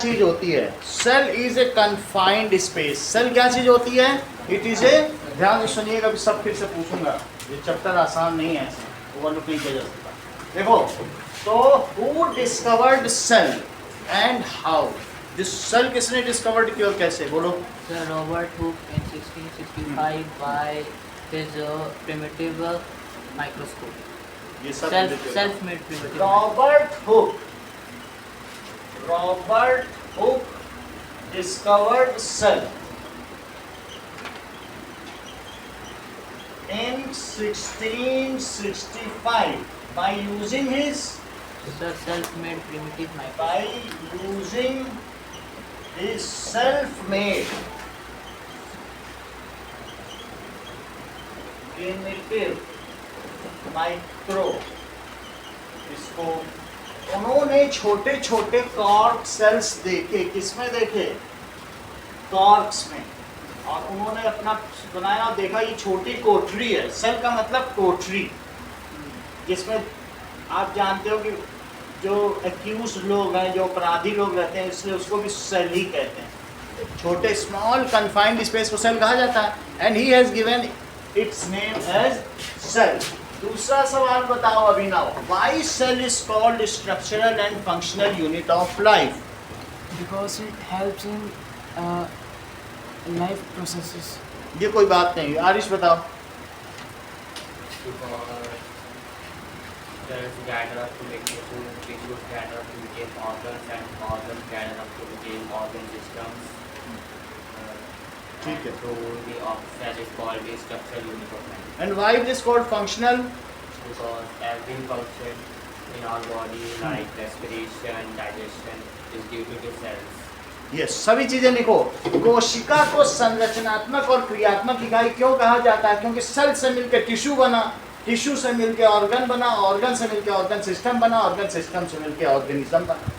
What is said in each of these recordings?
चीज होती है, cell is a confined space. Cell क्या चीज होती है? इट इज ए, ध्यान से सुनिएगा, अभी सब फिर से पूछूंगा, ये चैप्टर आसान नहीं है, ऐसे ओवरलुक नहीं किया जा सकता। देखो, तो who discovered cell and how? This cell किसने डिस्कवर्ड किया और कैसे? बोलो। Sir Robert Hooke in 1665 by his primitive microscope. ये सब Self-made primitive. Robert Hooke discovered cell in 1665 by using his Sir self-made primitive microscope. by using his self-made primitive microscope। उन्होंने छोटे छोटे कॉर्क सेल्स देखे, किसमें देखे? कॉर्क्स में। और उन्होंने अपना बनाया, देखा ये छोटी कोठरी है। सेल का मतलब कोठरी, जिसमें आप जानते हो कि जो एक्यूज लोग हैं, जो अपराधी लोग रहते हैं, इसलिए उसको भी सेल ही कहते हैं। छोटे स्मॉल कन्फाइंड स्पेस को सेल कहा जाता है। And he has given its name as cell. दूसरा सवाल बताओ Abhinav, why cell is called structural and functional unit of life? Because it helps in life processes. ये कोई बात नहीं। आरिश बताओ। Cells gather up to make tissues, tissues gather up to become organs, and organs gather up to become organ systems. ठीक है। So the cell is called the structural unit of life. And why it is called functional? Because every function in our body, like respiration, digestion, is due to the cells. ये सभी चीजें लिखो। कोशिका को संरचनात्मक और क्रियात्मक इकाई क्यों कहा जाता है? क्योंकि सेल से मिलकर टिश्यू बना, टिश्यू से मिलकर ऑर्गन बना, ऑर्गन से मिलकर ऑर्गन सिस्टम बना, ऑर्गन सिस्टम से मिलकर ऑर्गेनिज्म बना।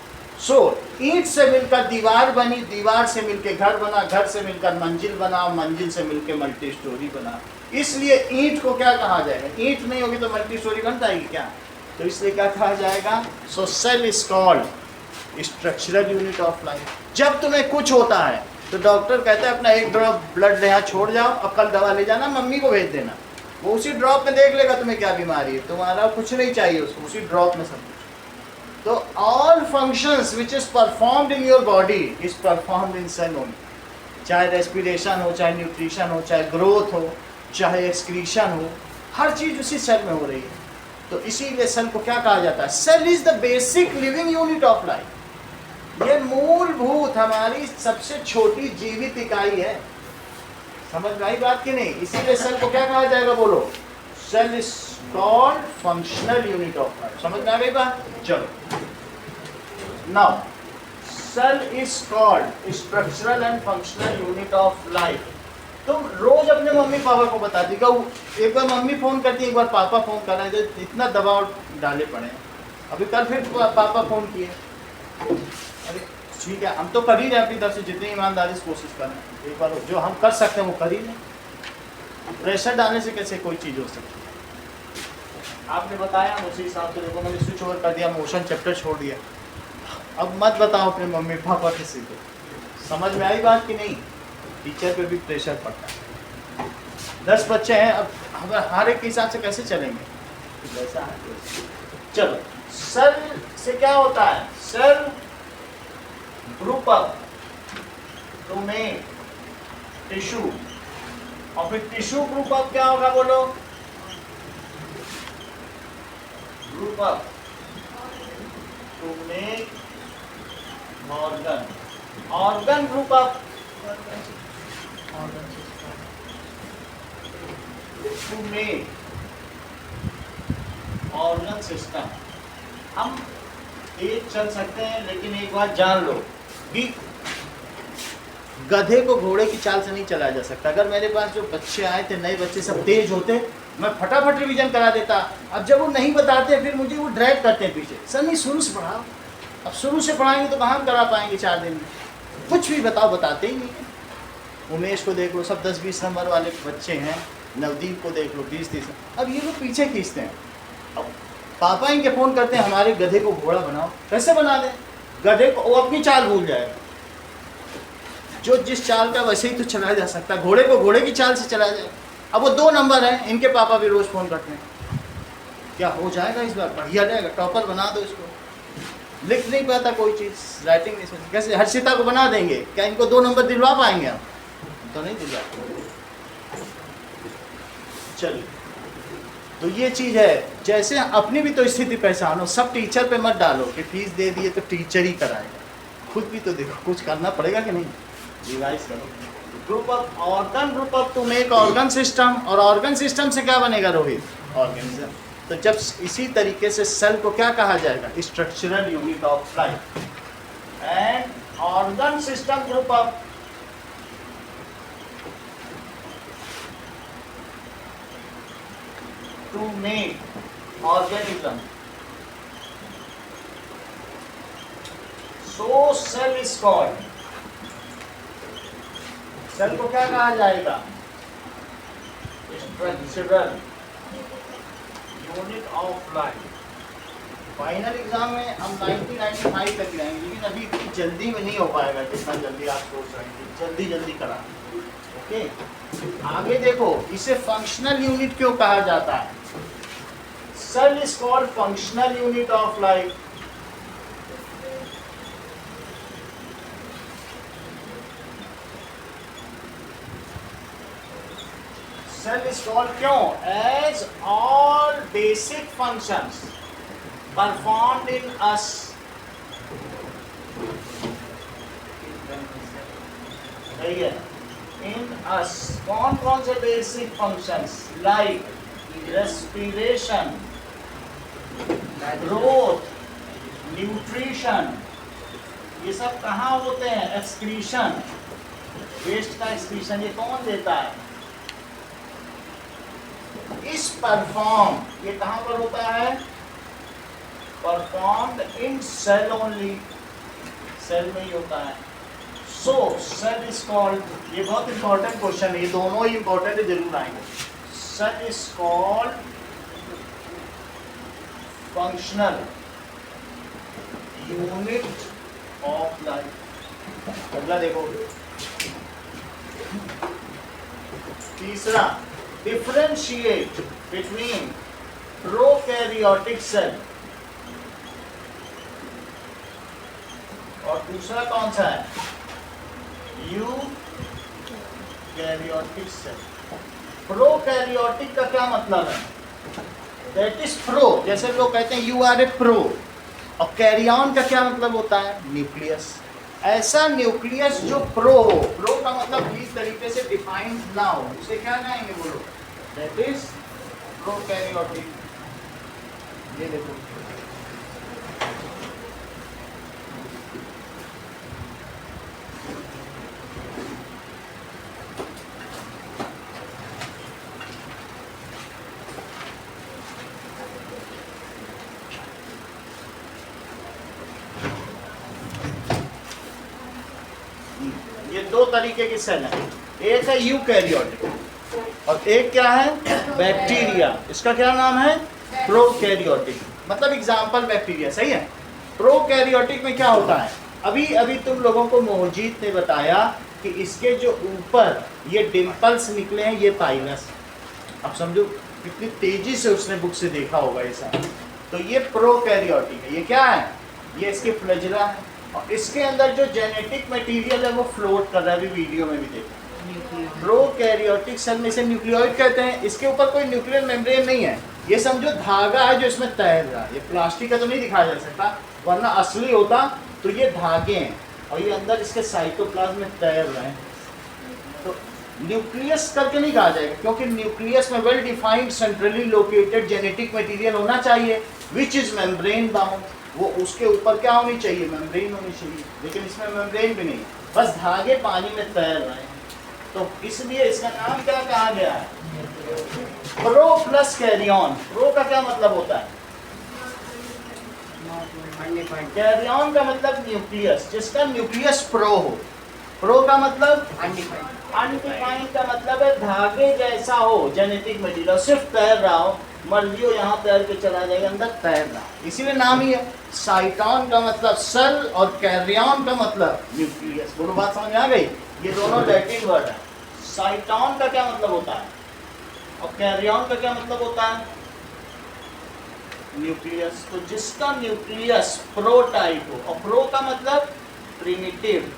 सो ईंट से मिलकर दीवार बनी, दीवार से मिलकर घर बना, घर से मिलकर मंजिल बना, मंजिल से मिलकर मल्टी स्टोरी बना। इसलिए ईंट को क्या कहा जाएगा? ईंट नहीं होगी तो मल्टी स्टोरी बन जाएगी क्या? तो इसलिए क्या कहा जाएगा? So cell is called structural unit of life. जब तुम्हें कुछ होता है तो डॉक्टर कहता है अपना एक ड्रॉप ब्लड यहाँ छोड़ जाओ, अब कल दवा ले जाना, मम्मी को भेज देना। वो उसी ड्रॉप में देख लेगा तुम्हें क्या बीमारी है, तुम्हारा कुछ नहीं चाहिए उसको, उसी ड्रॉप में सब कुछ। तो all functions which is performed in your body is performed in cell only. चाहे रेस्पिरेशन हो, चाहे न्यूट्रिशन हो, चाहे ग्रोथ हो, चाहे एक्सक्रीशन हो, हर चीज उसी सेल में हो रही है। तो इसीलिए सेल को क्या कहा जाता है? Cell is the basic living unit of life. ये मूलभूत हमारी सबसे छोटी जीवित इकाई है। समझ में आई बात की नहीं? इसीलिए सेल को क्या कहा जाएगा? बोलो। Cell is called functional unit of life. समझ में आ गई बात? चलो, now cell is called structural and functional unit of life. तुम रोज अपने मम्मी पापा को बताती क्या? एक बार मम्मी फोन करती है, एक बार पापा फोन कर रहे हैं, इतना दबाव डाले पड़े। अभी कल फिर पापा फोन किए। अरे ठीक है, हम तो कर ही रहे अपनी तरफ से जितनी ईमानदारी से कोशिश कर रहे हैं। एक बार जो हम कर सकते हैं वो कर ही लें। प्रेशर डालने से कैसे कोई चीज़ हो सकती है? आपने बताया, उसी हिसाब से देखो, मैंने स्विच ओवर कर दिया, मोशन चैप्टर छोड़ दिया। अब मत बताओ अपने मम्मी पापा किसी को। समझ में आई बात कि नहीं? टीचर पे भी प्रेशर पड़ता है। 10 बच्चे हैं, अब हम हर एक के हिसाब से कैसे चलेंगे? वैसा है। चलो, सेल से क्या होता है? Cell group up to make tissue, और फिर टिश्यू ग्रुप अप क्या होगा? बोलो। Group up to make organ, organ group up to make organ system. हम एक चल सकते हैं, लेकिन एक बात जान लो कि गधे को घोड़े की चाल से नहीं चलाया जा सकता। अगर मेरे पास जो बच्चे आए थे, नए बच्चे सब तेज होते, मैं फटाफट रिवीजन करा देता। अब जब वो नहीं बताते, फिर मुझे वो ड्रैग करते हैं पीछे। सर नहीं, शुरू से पढ़ाओ। अब शुरू से पढ़ाएंगे तो कहाँ करा पाएंगे 4 दिन में? कुछ भी बताओ, बताते ही नहीं। उमेश को देख लो, सब 10-20 नंबर वाले बच्चे हैं। नवदीप को देख लो, 20-30। अब ये लोग पीछे खींचते हैं। अब पापा इनके फ़ोन करते हैं, हमारे गधे को घोड़ा बनाओ। कैसे बना दें? गधे को वो अपनी चाल भूल जाएगा, जो जिस चाल का वैसे ही तो चला जा सकता है, घोड़े को घोड़े की चाल से चला जाए। अब वो 2 नंबर हैं, इनके पापा भी रोज फोन करते हैं, क्या हो जाएगा इस बार, बढ़िया जाएगा, टॉपर बना दो इसको, लिख नहीं पाता कोई चीज़, राइटिंग नहीं सकती, कैसे हर्षिता को बना देंगे, क्या इनको 2 नंबर दिलवा पाएंगे हम? तो नहीं दिलवा। चलिए, तो ये चीज़ है, जैसे अपनी भी तो स्थिति पहचानो, सब टीचर पे मत डालो कि फीस दे दिए तो टीचर ही कराएगा, खुद भी तो देखो कुछ करना पड़ेगा कि नहीं, रिवाइज करो। Group of organ, group of to make organ system, और ऑर्गन सिस्टम से क्या बनेगा रोहित? ऑर्गेनिज्म। तो जब इसी तरीके से सेल को क्या कहा जाएगा? Structural unit of life. And organ system group of to make organism, so cell is called, cell को क्या कहा जाएगा? Structural unit of life. Final exam में हम 1995 तक जाएंगे, लेकिन अभी इतनी जल्दी में नहीं हो पाएगा जितना जल्दी आप सोच रहे हैं, जल्दी जल्दी करा। ओके, आगे देखो, इसे फंक्शनल यूनिट क्यों कहा जाता है? Cell is called functional unit of life. Cell is called क्यों? As all basic functions performed in us सही है, in us कौन कौन से basic functions like respiration, growth, nutrition, ये सब कहाँ होते हैं? excretion, waste का excretion ये कौन देता है? इस परफॉर्म, ये कहां पर होता है? Performed in cell only, cell में ही होता है। सो सेल इज कॉल्ड, ये बहुत इंपॉर्टेंट क्वेश्चन है, ये दोनों ही इंपॉर्टेंट जरूर आएंगे। Cell is called functional unit of life. अगला देखो, तीसरा, differentiate between prokaryotic cell और दूसरा कौन सा है? Eukaryotic cell. प्रोकैरियोटिक का क्या मतलब है? दैट इज प्रो, जैसे लोग कहते हैं यू आर ए प्रो, और कैरियन का क्या मतलब होता है? न्यूक्लियस। ऐसा न्यूक्लियस जो प्रो हो, प्रो का मतलब इस तरीके से डिफाइंड ना हो, उसे क्या कहेंगे बोलो? That is prokaryotic. ये देखो, ये 2 तरीके की सेल है, एक है यूकैरियोटिक और एक क्या है? बैक्टीरिया। इसका क्या नाम है? प्रोकैरियोटिक। मतलब एग्जाम्पल बैक्टीरिया, सही है। प्रोकैरियोटिक में क्या होता है? अभी तुम लोगों को मोहजीत ने बताया कि इसके जो ऊपर ये डिम्पल्स निकले हैं, ये पाइलस। अब समझो कितनी तेजी से उसने बुक से देखा होगा ऐसा। तो ये प्रोकैरियोटिक है। ये क्या है? ये इसके फ्लैजेला है, और इसके अंदर जो जेनेटिक मटेरियल है वो फ्लोट कर रहा है, अभी वीडियो में भी देखो। प्रोकैरियोटिक सेल में से न्यूक्लियोइड कहते हैं। इसके ऊपर कोई न्यूक्लियर मेम्ब्रेन नहीं है, ये समझो धागा है जो इसमें तैर रहा है। ये प्लास्टिक का तो नहीं दिखाया जा सकता, वरना असली होता तो ये धागे हैं और ये अंदर इसके साइटोप्लाज्म में तैर रहे हैं। तो न्यूक्लियस करके नहीं कहा जाएगा, क्योंकि न्यूक्लियस में well defined centrally located genetic material होना चाहिए, विच इज मेम्ब्रेन बाउंड। वो उसके ऊपर क्या होनी चाहिए? मेम्ब्रेन होनी चाहिए, लेकिन इसमें मेम्ब्रेन भी नहीं, बस धागे पानी में तैर रहे हैं। तो इसलिए इसका नाम क्या कहा गया है? Pro plus carrion. प्रो का क्या मतलब होता है? कैरियन का मतलब न्यूक्लियस, जिसका न्यूक्लियस प्रो हो। प्रो का मतलब अनडिफाइंड का मतलब है धागे जैसा हो जेनेटिक मटेरियल, सिर्फ तैर रहा हो। मर्जी हो यहाँ तैर के चला जाएगा, अंदर तैरना, इसीलिए नाम ही है। साइटॉन का मतलब सेल और कैरियन का मतलब न्यूक्लियस। दोनों बात समझ में आ गई? ये दोनों लैटिन वर्ड है। साइटॉन का क्या मतलब होता है और कैरियन का क्या मतलब होता है? न्यूक्लियस। तो जिसका न्यूक्लियस प्रो टाइप हो, और प्रो का मतलब प्रिमिटिव,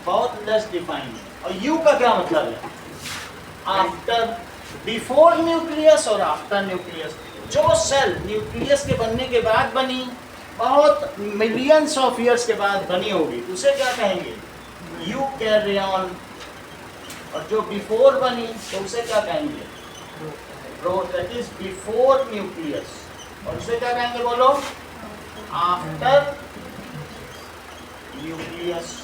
बहुत लेस डिफाइंड, और यू का क्या मतलब है? आफ्टर, बिफोर न्यूक्लियस और आफ्टर न्यूक्लियस। जो सेल न्यूक्लियस के बनने के बाद बनी, बहुत मिलियंस ऑफ ईयर्स के बाद बनी होगी, उसे क्या कहेंगे? यूकैरियन। और जो बिफोर बनी तो उसे क्या कहेंगे? Pro, that is before nucleus. और उसे क्या कहेंगे बोलो? After nucleus.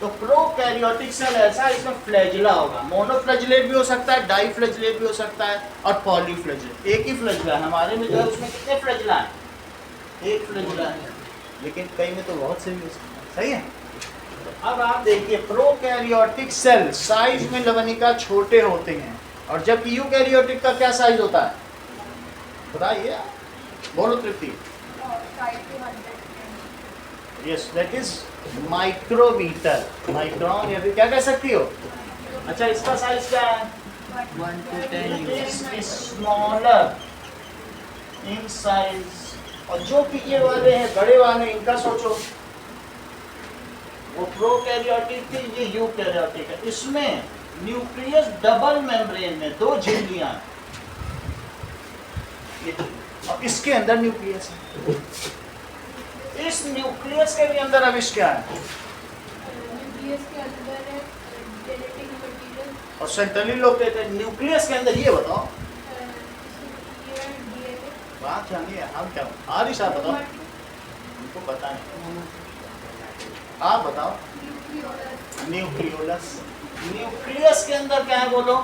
तो प्रोकैरियोटिक सेल ऐसा है, इसमें फ्लैजिला होगा। मोनोफ्लैजिलेट भी हो सकता है, डाइफ्लैजिलेट भी हो सकता है, और पॉलीफ्लैजिलेट। एक ही फ्लैजिला है हमारे में, जो है उसमें कितने फ्लैजिला है? एक फ्लैजिला है, लेकिन कई में तो बहुत से भी हो सकता है। सही है? तो अब आप देखिए, प्रोकैरियोटिक सेल साइज में लवणिका छोटे होते हैं, और जबकि यूकैरियोटिक का क्या साइज होता है बताइए, बोलो Tripti. Yes, that is micrometre, micron, या फिर क्या कह सकती हो? अच्छा, इसका साइज क्या है? 1 to 10 units. Smaller in size. और जो कि ये वाले हैं बड़े वाले, इनका सोचो, वो प्रोकैरियोटिक थे, ये यूकैरियोटिक है। इसमें न्यूक्लियस डबल मेम्ब्रेन में, 2 झिल्लियां, और इसके अंदर न्यूक्लियस है। इस न्यूक्लियस के भी अंदर अविष्कार क्या है? न्यूक्लियस के अंदर है जेनेटिक मटेरियल, और सेंट्रली लोग कहते हैं न्यूक्लियस के अंदर, ये बताओ डीएनए, बात जानिए। हम क्या आरिश, आप बताओ, उनको पता नहीं, आप बताओ। न्यूक्लियोलस। न्यूक्लियस के अंदर क्या है बोलो?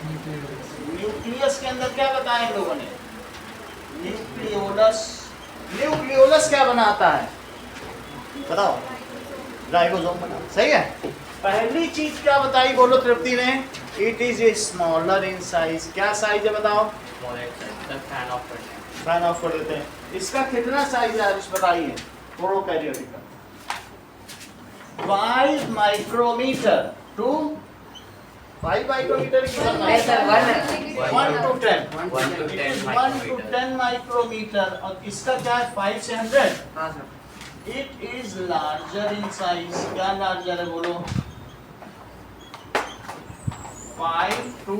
न्यूक्लियस के अंदर क्या बताया इन लोगों ने? न्यूक्लियोलस। न्यूक्लियोलस क्या बनाता है बताओ? राइबोसोम बना। सही है? पहली चीज क्या बताई बोलो तृप्ति ने? It is a smaller in size. क्या साइज है बताओ? फैन ऑफ फैन ऑफ कर देते हैं। इसका कितना साइज है आज बताइए? प्रोकैरियोटिक का 5 माइक्रोमीटर टू 5 माइक्रोमीटर की 1 to 10 1 to 10 1 to 10 माइक्रोमीटर। और इसका क्या है? 5 से 100। It is larger in size. क्या लार्जर है बोलो? 5 to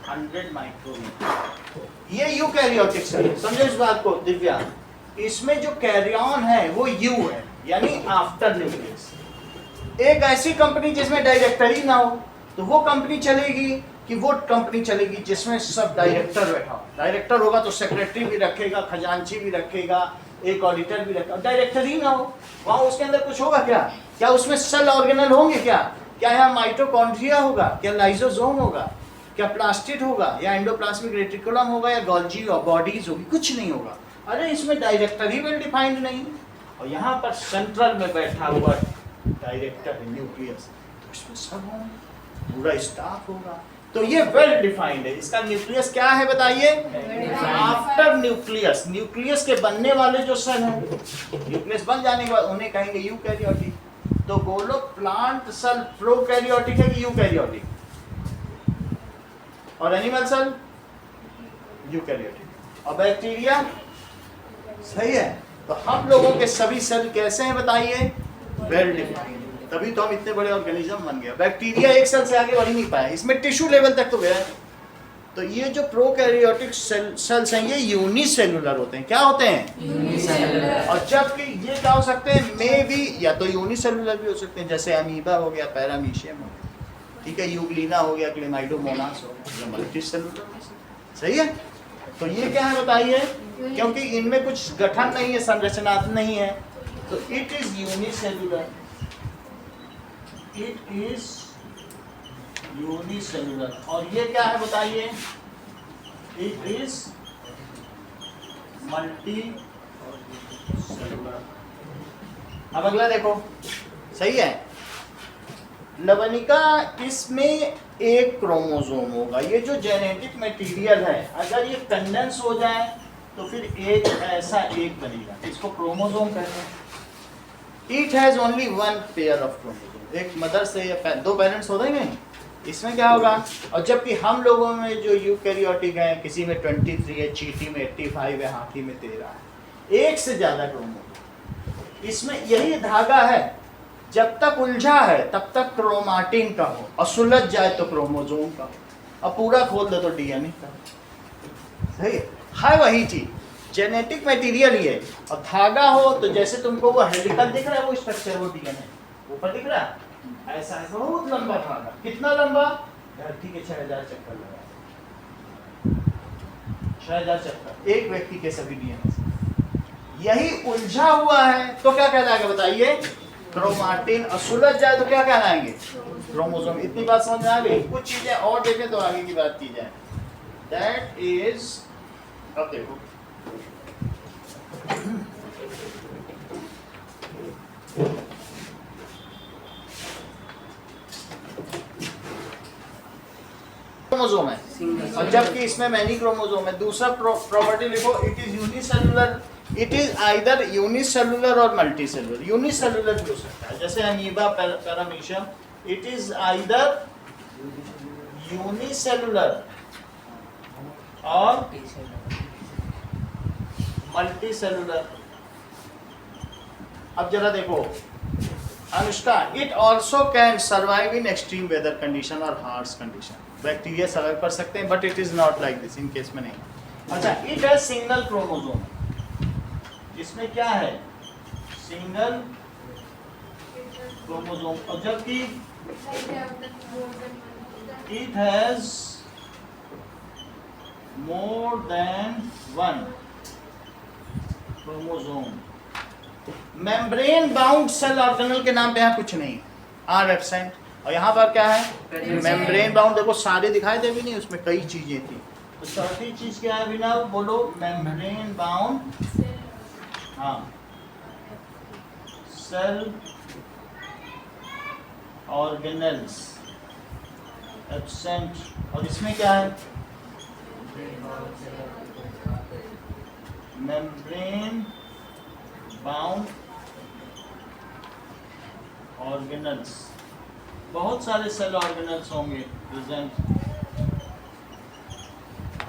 100 माइक्रोमीटर। ये यूकैरियोटिक सेल। समझो इस बात को दिव्या, इसमें जो कैरियन है वो यू है, यानी आफ्टर न्यूक्लियस। एक ऐसी कंपनी जिसमें डायरेक्टरी ना हो, तो वो कंपनी चलेगी कि वो कंपनी चलेगी जिसमें सब डायरेक्टर बैठा हो। डायरेक्टर होगा तो सेक्रेटरी भी रखेगा, खजांची भी रखेगा, एक ऑडिटर भी रखेगा। डायरेक्टर ही ना हो, वहाँ उसके अंदर कुछ होगा क्या? क्या उसमें सेल ऑर्गेनल होंगे? क्या यहाँ माइटोकॉन्ड्रिया होगा? क्या लाइसोसोम होगा? क्या प्लास्टिड होगा? या एंडोप्लाज्मिक रेटिकुलम होगा? या गोल्जी और बॉडीज होगी? कुछ नहीं होगा। अरे इसमें डायरेक्टर ही वेल डिफाइंड नहीं, और यहाँ पर सेंट्रल में बैठा हुआ डायरेक्टर है न्यूक्लियस, तो इसमें सब होंगे, पूरा स्टाफ होगा। तो ये वेल डिफाइंड है। इसका न्यूक्लियस क्या है बताइए? After nucleus. न्यूक्लियस के बनने वाले जो सेल हैं, न्यूक्लियस बन जाने के बाद उन्हें कहेंगे यूकैरियोटिक। तो बोलो, प्लांट सेल प्रोकैरियोटिक है कि यूकैरियोटिक? और एनिमल सेल यूकैरियोटिक। और बैक्टीरिया? सही है। तो हम लोगों के सभी सेल कैसे हैं बताइए? Well defined. तभी तो हम इतने बड़े ऑर्गेनिज्म बन गए। बैक्टीरिया एक सेल से आगे बढ़ ही नहीं पाया, इसमें टिश्यू लेवल तक तो गया है। तो ये जो प्रोकैरियोटिक सेल्स हैं, ये यूनिसेलुलर होते हैं। क्या होते हैं? यूनिसेलुलर। और जबकि ये क्या हो सकते हैं? मे बी या तो यूनिसेलुलर भी हो सकते हैं, जैसे अमीबा हो गया, पैरामीशियम हो गया, ठीक है, यूग्लिना हो गया, क्लेमाइडोमोनास हो गया, मल्टीसेलुलर। सही है? तो ये क्या है बताइए? क्योंकि इनमें कुछ गठन नहीं है, संरचनात्मक नहीं है, तो it is unicellular. It is unicellular. और ये क्या है बताइए? It is multi cellular. अब अगला देखो, सही है? लवनिका इसमें एक क्रोमोसोम होगा। ये जो जेनेटिक मटेरियल है अगर ये कंडेंस हो जाए तो फिर एक ऐसा एक बनेगा, इसको क्रोमोसोम कहते हैं। It has only one pair of chromosome, एक मदर से या दो पेरेंट्स होते हैं, इसमें क्या होगा। और जबकि हम लोगों में जो यूकैरियोटिक है, किसी में 23 है, चींटी में 85 है, हाथी में 13 है, एक से ज्यादा क्रोमोसोम। इसमें यही धागा है, जब तक उलझा है तब तक क्रोमाटिन का हो, और सुलझ जाए तो क्रोमोसोम का, और पूरा खोल दो तो डीएनए का। सही है वही चीज, जेनेटिक मटेरियल ही है। और धागा हो तो जैसे तुमको वो हेलिकल दिख रहा है, वो स्ट्रक्चर, वो डीएनए ऊपर दिख रहा है, ऐसा है बहुत लंबा धागा। कितना लंबा? धरती के 6000 चक्कर लगा, 6000 चक्कर एक व्यक्ति के सभी डीएनए से। यही उलझा हुआ है तो क्या कहलाएगा बताइए? क्रोमाटिन। और सुलझ जाए तो क्या कहलाएंगे? क्रोमोसोम। इतनी बात समझ में आ गई? कुछ चीजें और देखें तो आगे की बात की जाए। दैट इज, अब देखो क्रोमोसोम है, और जबकि इसमें मैनी क्रोमोसोम है। दूसरा प्रॉपर्टी लिखो, it is unicellular. It is either unicellular और मल्टीसेलुलर। यूनिसेलुलर भी हो सकता है, जैसे amoeba, paramecium. It is either unicellular और मल्टीसेलुलर। अब जरा देखो Anushka, it also can survive in extreme weather condition और हार्श कंडीशन। बैक्टीरिया सर्वाइव कर सकते हैं, but it is not like this, in case में नहीं। अच्छा, इट है सिंगल क्रोमोसोम। इसमें क्या है? Single chromosome. और जबकि it has more than one chromosome. Membrane bound cell organelle के नाम पे यहाँ कुछ नहीं, आर एब्सेंट। और यहाँ पर क्या है? Membrane bound. देखो सारे दिखाई दे भी नहीं, उसमें कई चीजें थी। तो चौथी चीज क्या है बिना बोलो? मेम्ब्रेन बाउंड, हाँ, सेल ऑर्गेनल्स एब्सेंट। और इसमें क्या है? मेम्ब्रेन बाउंड ऑर्गेनल्स, बहुत सारे सेल ऑर्गेनल्स होंगे प्रेजेंट।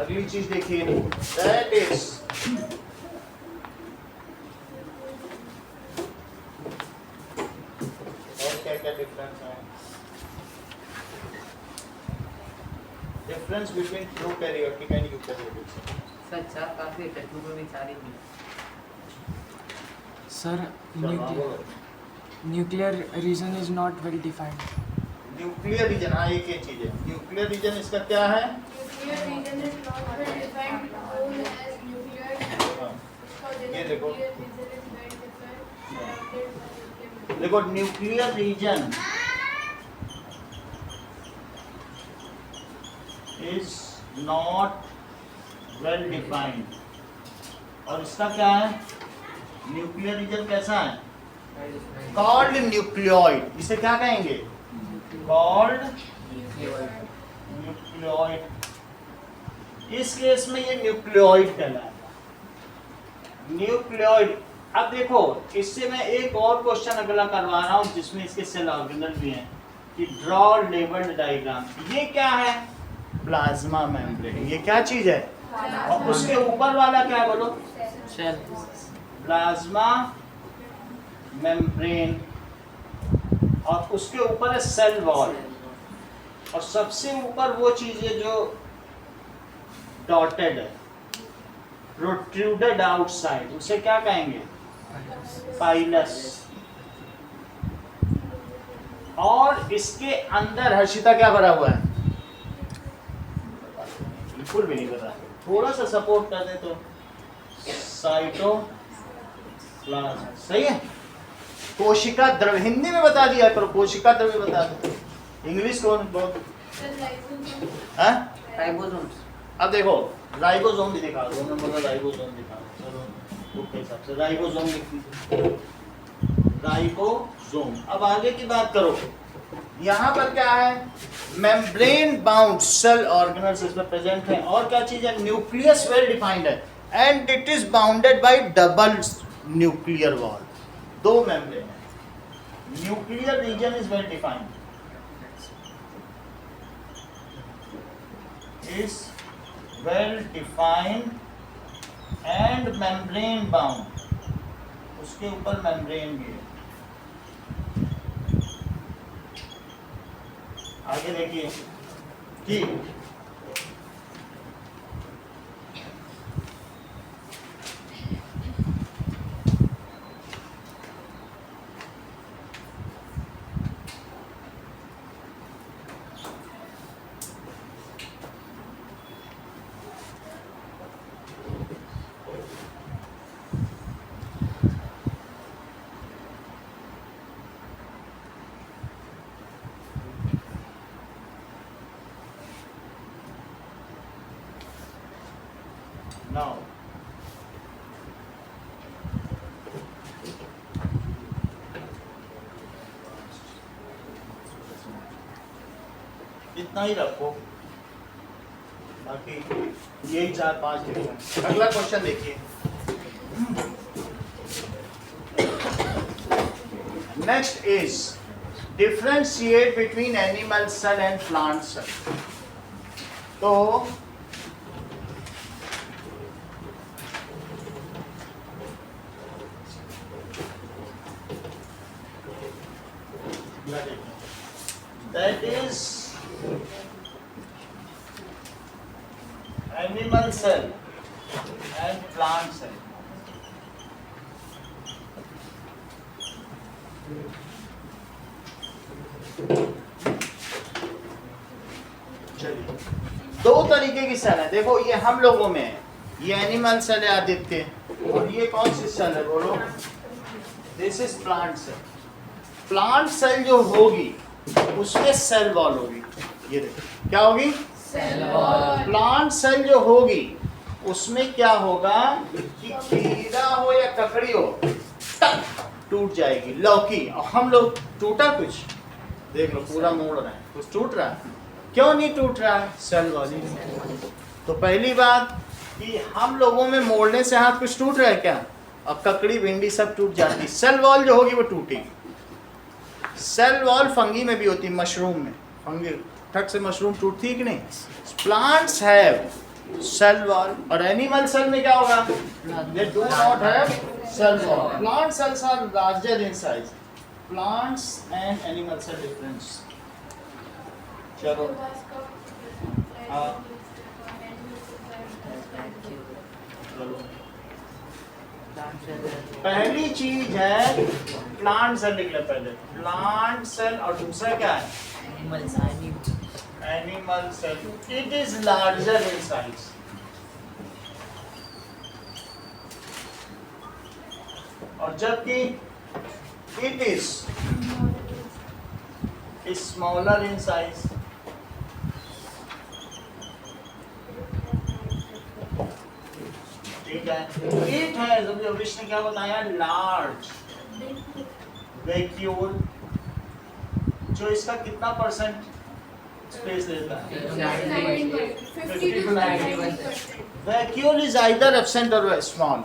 अगली चीज देखिए, दैट इज और क्या क्या डिफरेंस है? Difference between prokaryotic and eukaryotic. सच्चा काफी तत्वों में विचारी नहीं। Sir, nuclear region is not well defined. Nuclear region, हाँ एक ही चीज है। न्यूक्लियर रीजन इसका क्या है? Nuclear region is not well defined, known as nuclear. ये देखो, Nuclear region is well defined, surrounded by nuclear. देखो nuclear region is not well defined. और इसका क्या है? न्यूक्लियर रीजन कैसा है? Called nucleoid. इसे क्या कहेंगे? Called nucleoid. इस केस में ये न्यूक्लियोइड कहलाएगा, न्यूक्लियोइड। अब देखो इससे मैं एक और क्वेश्चन अगला करवा रहा हूं जिसमें इसके सेल ऑर्गेनल भी हैं, कि ड्रॉ लेबल्ड डायग्राम। ये क्या है? Plasma membrane. ये क्या चीज है? और उसके ऊपर वाला क्या बोलो? सेल। प्लाज्मा मेम्ब्रेन, और उसके ऊपर है सेल वॉल। और सबसे ऊपर वो चीज है जो डॉटेड है, प्रोट्रूडेड आउटसाइड, उसे क्या कहेंगे? पाइलस। और इसके अंदर हर्षिता क्या भरा हुआ है? बिल्कुल भी नहीं पता, थोड़ा सा सपोर्ट कर दे तो। साइटोप्लाज्म, सही है। कोशिका द्रव्य, हिंदी में बता दिया करो, कोशिका द्रव्य बता दो। इंग्लिश कौन बहुत? हाँ? राइबोसोम्स। अब देखो राइबोसोम भी दिखा दो, मैं बोला राइबोसोम दिखा दो। चलो बुक के हिसाब से राइबोसोम लिख दीजिए, राइबोसोम। अब आगे की बात करो, यहाँ पर क्या है, मेम्ब्रेन बाउंड सेल ऑर्गेनल्स इसमें प्रेजेंट है। और क्या चीज है, न्यूक्लियस वेल डिफाइंड है and it is bounded by double nuclear wall, 2 membrane है। Nuclear region is well defined, is well defined and membrane bound, उसके ऊपर मेम्ब्रेन भी है। आगे देखिए कि now इतना ही रखो, बाकी यही 4-5 डिफरेंस। अगला क्वेश्चन देखिए, next is differentiate between animal cell and plant cell. तो that is animal cell and plant cell. चलिए, 2 तरीके की सेल है। देखो ये हम लोगों में है, ये एनिमल सेल है आदित्य, और ये कौन सी सेल है बोलो, this is plant cell. Plant cell जो होगी उसमें सेल वॉल होगी, ये देखो क्या होगी, सेल वॉल। प्लांट सेल जो होगी उसमें क्या होगा कि कीड़ा हो या ककड़ी हो टक टूट जाएगी, लौकी। और हम लोग टूटा कुछ, देख लो पूरा मोड़ रहा है, कुछ टूट रहा है, क्यों नहीं टूट रहा है, सेल वॉल। तो पहली बात कि हम लोगों में मोड़ने से हाथ कुछ टूट रहा है क्या, अब ककड़ी भिंडी सब टूट जाती, सेल वॉल जो होगी वो टूटेगी। सेल वॉल फंगी में भी होती है, मशरूम में, फंगी ठक से मशरूम टूटती है कि नहीं। प्लांट्स हैव सेल वॉल, और एनिमल सेल में क्या होगा, they do not have cell wall. Plant cells are larger in size, plants and animal cell difference. चलो हाँ पहली चीज है प्लांट सेल, लिख ले पहले प्लांट सेल, और दूसरा क्या है, animal cell. It is larger in size, और जबकि it is smaller in size. ठीक है, इट है विष्णु ने क्या बताया, लार्ज वैक्यूल, जो इसका कितना परसेंट स्पेस लेता है, 50 to 90%। Vacuole is either absent or small,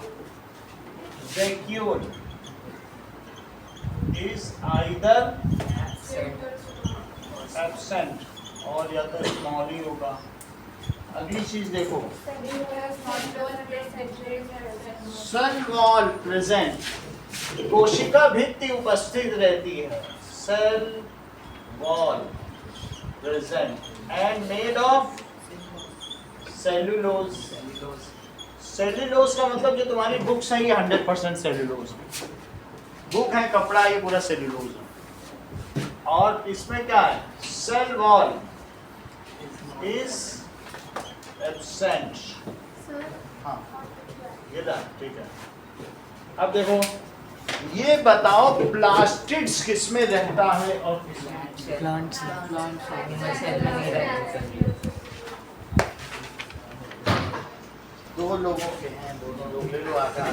vacuole is either absent or या तो स्मॉल ही होगा। अगली चीज देखो, सेल वॉल प्रेजेंट, कोशिका भित्ति उपस्थित रहती है, cell wall present and made of cellulose. Cellulose का मतलब जो तुम्हारी बुक्स है ये 100% सेल्यूलोज है, बुक है कपड़ा, ये पूरा सेल्यूलोज है। और इसमें क्या है, सेल वॉल इज एब्सेंट। हाँ ये था, ठीक है। अब देखो ये बताओ प्लास्टिड्स किसमें रहता है और किसमें, प्लांट्स दो लोगों के हैं, दोनों लोग ले लो, आधा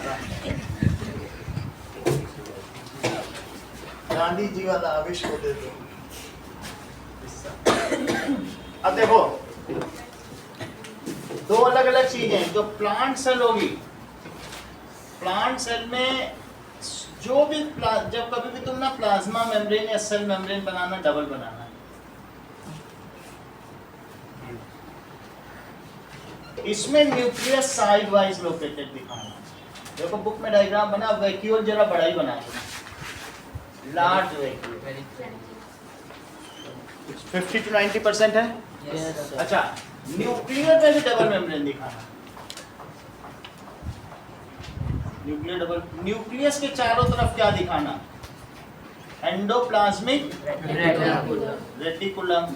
गांधी जी वाला आविष् को दे दो। अब देखो दो अलग अलग चीजें हैं। जो प्लांट सेल होगी, प्लांट सेल में जो भी जब कभी भी तुम ना प्लाज्मा मेम्ब्रेन या सेल मेम्ब्रेन बनाना, डबल बनाना है। इसमें न्यूक्लियस साइड वाइज लोकेटेड दिखाना है। देखो बुक में डायग्राम बना, वैक्यूल जरा बड़ा ही बना देना, लार्ज वैक्यूल। 50 to 90% है। Yes. अच्छा, न्यूक्लियर में भी डबल मेम्ब्रेन दिखाना। न्यूक्लियर डबल, न्यूक्लियस के चारों तरफ क्या दिखाना? एंडोप्लाज्मिक रेटिकुलम,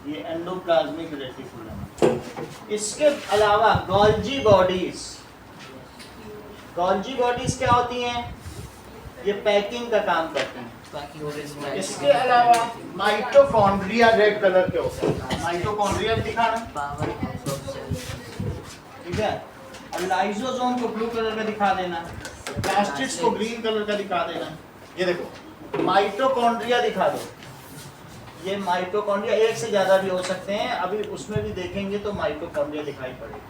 ये एंडोप्लाज्मिक रेटिकुलम। इसके अलावा गोल्जी बॉडीज, गोल्जी बॉडीज क्या होती हैं? ये पैकिंग का काम करती हैं। बाकी हो गए इसके अलावा माइटोकॉन्ड्रिया रेड कलर के होते हैं। माइटोकॉन्ड्रिया दिखाना, पावर ऑफ सेल। ठीक है। और लाइसोसोम को ब्लू कलर का दिखा देना, प्लास्टिड्स को ग्रीन कलर का दिखा देना। ये देखो माइटोकॉन्ड्रिया दिखा दो। ये माइटोकॉन्ड्रिया एक से ज्यादा भी हो सकते हैं, अभी उसमें भी देखेंगे तो माइटोकॉन्ड्रिया दिखाई पड़ेगी।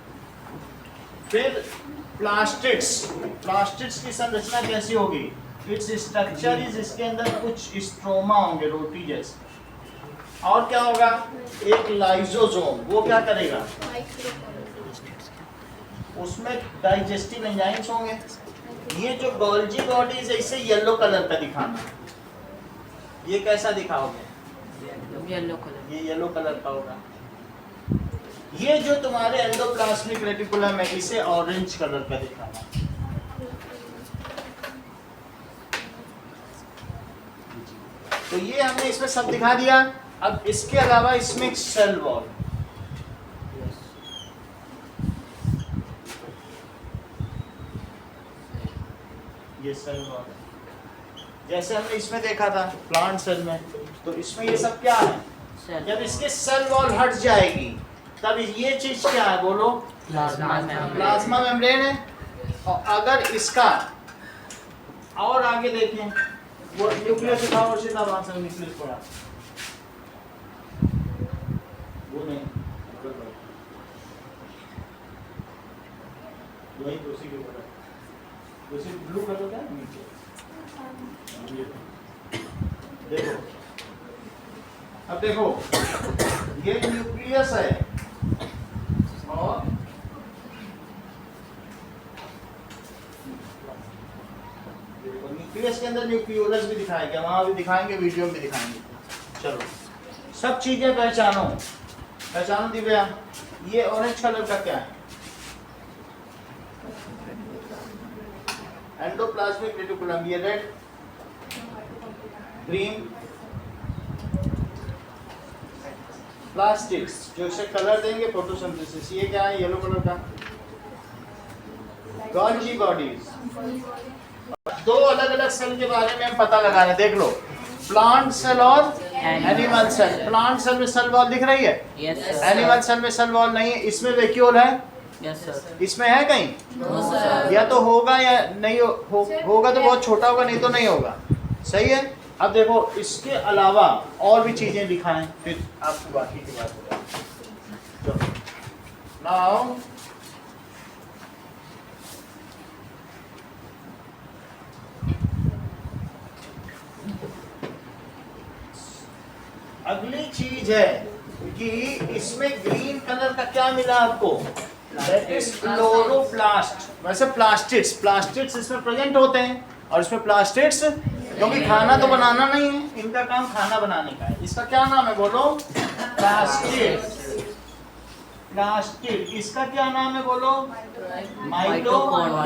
फिर प्लास्टिड्स, प्लास्टिड्स की संरचना कैसी होगी? इट्स स्ट्रक्चर इज, इसके अंदर कुछ स्ट्रोमा होंगे रोटी जैसे। और क्या होगा? एक लाइसोसोम, वो क्या करेगा? उसमें डाइजेस्टिव एंजाइम्स होंगे। ये जो गोल्जी बॉडीज है इसे येलो कलर का दिखाना। ये कैसा दिखाओगे? Yellow colour. ये येलो कलर का होगा। ये जो तुम्हारे एंडोप्लाज्मिक रेटिकुलम है इसे ऑरेंज कलर का दिखाना। तो ये हमने इसमें सब दिखा दिया। अब इसके अलावा इसमें सेल वॉल, ये सेल वॉल जैसे हमने इसमें देखा था प्लांट सेल में, तो इसमें ये सब क्या है? जब इसके सेल वॉल हट जाएगी तब ये चीज क्या है? बोलो। प्लाज्मा मेम्ब्रेन है। और अगर इसका और आगे देखें, वो न्यूक्लियस दिखाओ और सीधा वहां से न्यूक्लियस पड़ा, वो नहीं, वही उसी के ऊपर, उसी ब्लू कलर का नीचे। देखो, अब देखो ये न्यूक्लियस है और न्यूक्लियस के अंदर न्यूक्लियोलस भी दिखाएंगे, वहां भी दिखाएंगे, वीडियो में भी दिखाएंगे। चलो सब चीजें पहचानो, पहचानो दिव्या। ये ऑरेंज कलर का क्या है? Endoplasmic reticulum. ये रेड, ग्रीन, प्लास्टिड्स जो इसे कलर देंगे फोटोसिंथेसिस। ये क्या है? येलो कलर का। Golgi bodies. दो अलग अलग सेल के बारे में हम पता लगा रहे हैं। देख लो, प्लांट सेल और एनिमल सेल। प्लांट सेल में सेल वॉल दिख रही है, एनिमल सेल में सेल वॉल नहीं है। इसमें वैक्यूल है, यस सर। इसमें है कहीं? या तो होगा या नहीं होगा तो बहुत छोटा होगा, नहीं तो नहीं होगा। सही है। अब देखो इसके अलावा और भी चीजें दिखाएं, फिर आपको बाकी की बात बताएं। नाउ अगली चीज है कि इसमें ग्रीन कलर का क्या मिला आपको? That is chloroplast. वैसे प्लास्टिड्स, प्लास्टिड्स इसमें प्रेजेंट होते हैं, और इसमें प्लास्टिड्स क्योंकि खाना तो बनाना नहीं है, इनका काम खाना बनाने का है। इसका क्या नाम है? बोलो। प्लास्टिड। प्लास्टिड। इसका क्या नाम है? बोलो। माइटोकॉन्ड्रिया।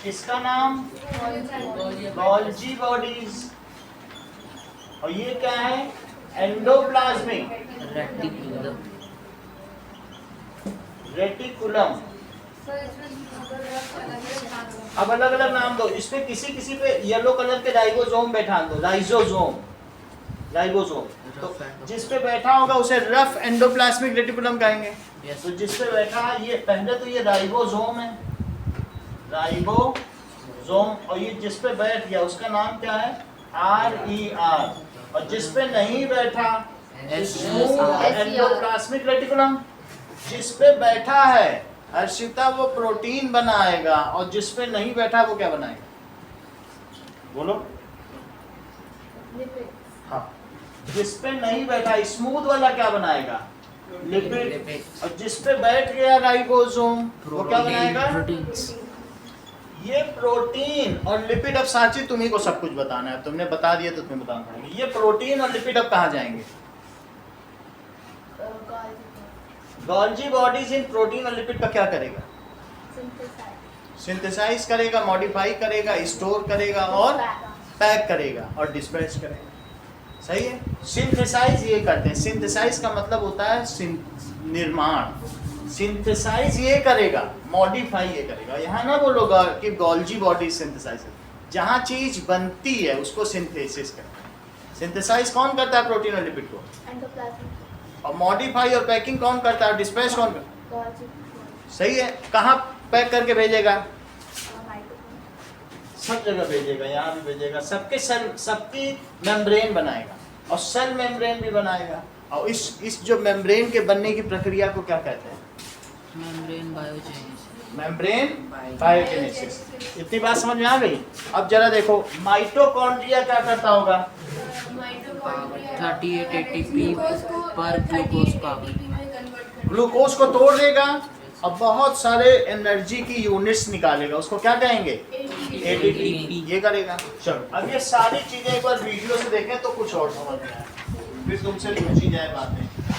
इसका नाम गोल्जी बॉडीज। और ये क्या है? Endoplasmic reticulum. अब अलग अलग नाम दो इसमें। किसी किसी पे येलो कलर के राइबोसोम बैठा दो, लाइसोसोम, राइबोसोम। तो जिस पे बैठा होगा उसे रफ एंडोप्लाज्मिक रेटिकुलम कहेंगे। तो जिस पे बैठा है ये पहले तो ये राइबोसोम है, राइबोसोम। और ये जिस पे बैठ गया उसका नाम क्या है? RER, और जिस पे नहीं बैठा स्मूथ एंडोप्लाज्मिक रेटिकुलम, जिस पे बैठा है हर्षिता वो प्रोटीन बनाएगा, और जिस पे नहीं बैठा वो क्या बनाएगा, बोलो। हाँ, जिस पे नहीं बैठा स्मूथ वाला क्या बनाएगा, लिपिड, और जिस पे बैठ गया राइबोसोम वो क्या बनाएगा, Proteins. ये प्रोटीन और लिपिड। अब साची तुम्ही को सब कुछ बताना है, तुमने बता दिया तो तुम्हें बताना पड़ेगा। ये प्रोटीन और लिपिड अब कहाँ जाएंगे, गोल्जी बॉडीज इन प्रोटीन और लिपिड का क्या करेगा, सिंथेसाइज करेगा, मॉडिफाई करेगा, स्टोर करेगा और पैक करेगा और डिस्पैच करेगा। सही है। सिंथेसाइज ये करते हैं, सिंथेसाइज का मतलब होता है निर्माण, सिंथेसाइज ये करेगा, मॉडिफाई ये करेगा। यहाँ ना बोलोगा कि गोल्जी बॉडी सिंथेसाइज, जहाँ चीज बनती है उसको सिंथेसिस करता है। सिंथेसाइज कौन करता है, प्रोटीन और लिपिड को, और मॉडिफाई और पैकिंग कौन करता है, डिस्पैच कौन करता है। सही है। कहाँ पैक करके भेजेगा, सब जगह भेजेगा, यहाँ भी भेजेगा, सबके सेल, सबकी मेम्ब्रेन बनाएगा और सेल मेम्ब्रेन भी बनाएगा। और इस जो मेम्ब्रेन के बनने की प्रक्रिया को क्या कहते हैं, मेम्ब्रेन बायोजेनेसिस। Membrane biogenesis. इतनी बात समझ में आ गई। अब जरा देखो माइटोकॉन्ड्रिया क्या करता होगा, 38 ATP पर ग्लूकोज पावर, ग्लूकोज को तोड़ देगा और बहुत सारे एनर्जी की यूनिट्स निकालेगा, उसको क्या कहेंगे, ATP। ये करेगा। चलो अब ये सारी चीजें एक बार वीडियो से देखें तो कुछ और समझ में आए, फिर तुमसे पूछी जाए बातें।